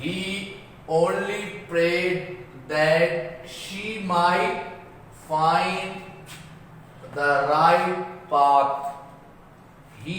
He only prayed that she might find the right path. He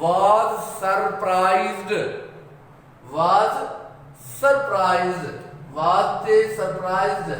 was surprised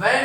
when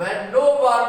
When no one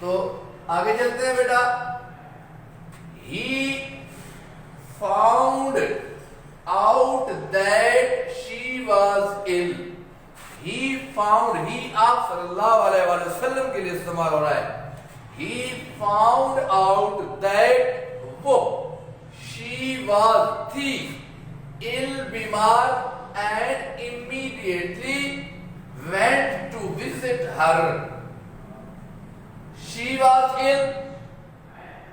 تو آگے چلتے ہیں بیٹا. He found out that she was ill. He found, he آپ صلی اللہ علیہ وآلہ وسلم کے لیے استعمال ہو رہا ہے. He found out that وہ she was تھی ill بیمار and immediately went to visit her. She was ill,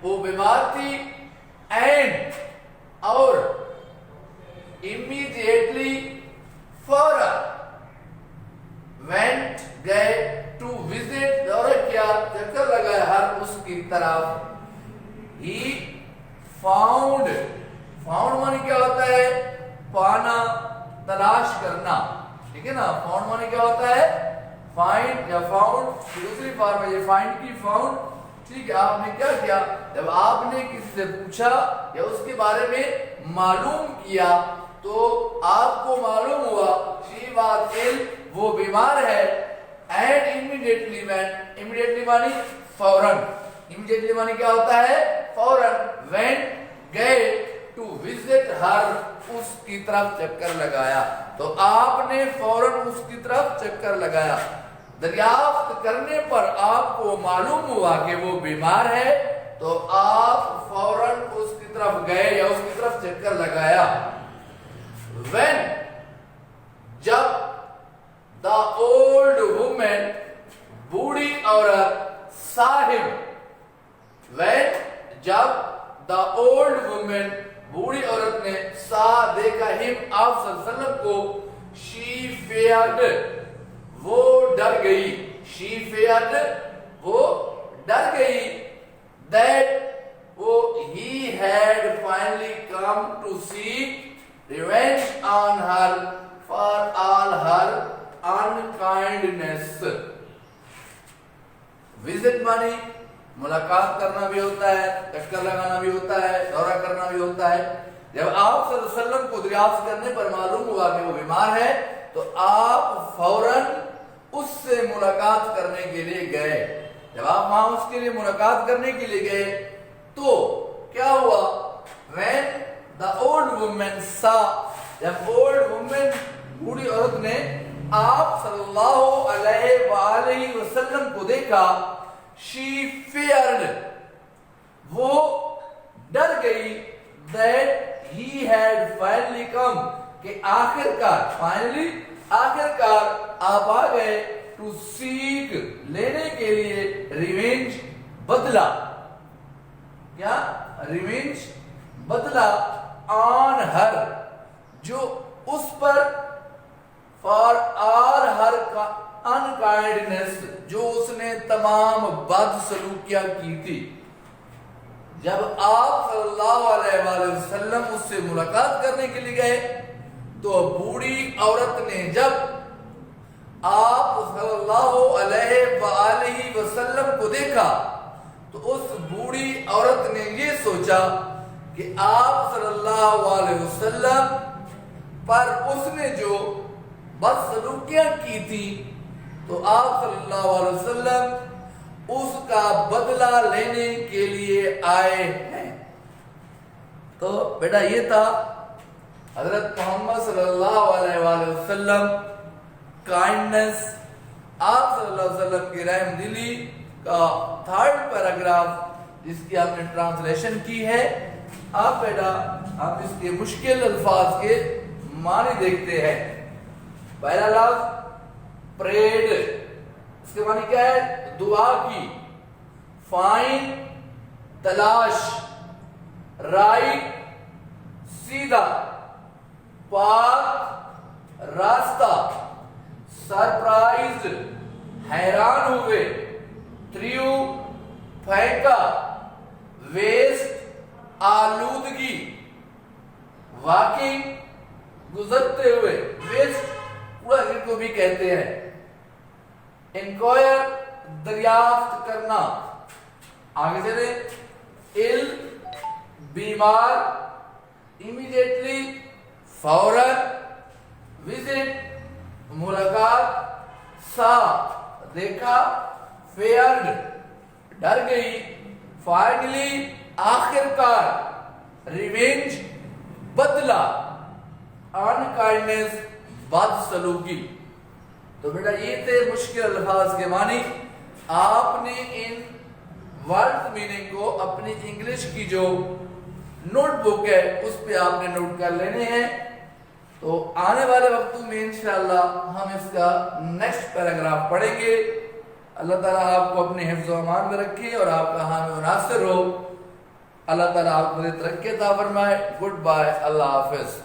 وہ بیمار تھی and اور immediately فوراً went گئے to visit اور کیا چکر لگایا ہر اس کی طرف. He found معنی کیا ہوتا ہے پانا تلاش کرنا ٹھیک ہے نا. فاؤنڈ معنی کیا ہوتا ہے فائنڈ یا فاؤنڈ دوسری فارم ہے یہ فائنڈ کی فاؤنڈ ٹھیک ہے. آپ نے کیا کیا جب آپ نے کسی سے پوچھا یا اس کے بارے میں معلوم کیا تو آپ کو معلوم ہوا she was ill وہ بیمار ہے and immediately went immediately معنی فوراً immediately معنی کیا ہوتا ہے فوراً went گئے to visit her اس کی طرف چکر لگایا. تو آپ نے فوراً اس کی طرف چکر لگایا. دریافت کرنے پر آپ کو معلوم ہوا کہ وہ بیمار ہے تو آپ فوراً اس کی طرف گئے یا اس کی طرف چکر لگایا. When جب the old woman بوڑھی عورت صاحب when جب the old woman بوڑھی عورت نے سا دیکھا him آپ صلی اللہ علیہ وسلم کو she feared وہ ڈر گئی she feared وہ ڈر گئی that وہ he had finally come to seek revenge on her for all her unkindness. visit مانی ملاقات کرنا بھی ہوتا ہے چکر لگانا بھی ہوتا ہے دورہ کرنا بھی ہوتا ہے. جب آپ صلی اللہ علیہ وسلم کو دریافت کرنے پر معلوم ہوا کہ وہ بیمار ہے تو آپ فوراً اس سے ملاقات کرنے کے لیے گئے. جب آپ وہاں اس کے لیے ملاقات کرنے کے لیے گئے تو کیا ہوا when the old woman saw جب old woman بوڑھی عورت نے آپ صلی اللہ علیہ وآلہ وسلم کو دیکھا she feared وہ ڈر گئی that he had finally come کہ finally آخرکار آپ آ گئے to seek لینے کے لیے revenge بدلہ کیا revenge بدلہ on her جو اس پر for all her unkindness جو اس نے تمام بد سلوکیاں کی تھی. جب آپ صلی اللہ علیہ وآلہ وسلم اس سے ملاقات کرنے کے لیے گئے تو بوڑھی عورت نے جب آپ صلی اللہ علیہ وآلہ وسلم کو دیکھا تو اس بوڑھی عورت نے یہ سوچا کہ آپ صلی اللہ علیہ وسلم پر اس نے جو بدسلوکیاں کی تھی تو آپ صلی اللہ علیہ وسلم اس کا بدلہ لینے کے لیے آئے ہیں. تو بیٹا یہ تھا حضرت محمد صلی اللہ علیہ وآلہ وسلم کائنڈنس آپ صلی اللہ علیہ وسلم کی رحم دلی کا 3rd پیراگراف جس کی ہم نے ٹرانسلیشن کی ہے. آپ بیٹا ہم اس کے مشکل الفاظ کے معنی دیکھتے ہیں. پہلا لفظ پریڈ اس کے معنی کیا ہے دعا کی. فائن تلاش رائٹ سیدھا پاک راستہ سرپرائز حیران ہوئے تھریو پھینکا ویسٹ آلودگی واکنگ گزرتے ہوئے ویسٹ کوڑا کو بھی کہتے ہیں. انکوائر دریافت کرنا. آگے چلے ill بیمار immediately فوراً visit ملاقات saw دیکھا feared ڈر گئی. فائنلی آخر کار ریونج بدلہ, انکائنڈنس بد سلوکی. تو بیٹا یہ تھے مشکل الفاظ کے معنی. آپ نے ان ورڈ میننگ کو اپنی انگلش کی جو نوٹ بک ہے اس پہ آپ نے نوٹ کر لینے ہیں. تو آنے والے وقتوں میں انشاءاللہ ہم اس کا نیکسٹ پیراگراف پڑھیں گے. اللہ تعالیٰ آپ کو اپنے حفظ و امان میں رکھے اور آپ کا حامی و ناصر ہو. اللہ تعالیٰ آپ کو ترقی عطا فرمائے. گڈ بائے, اللہ حافظ.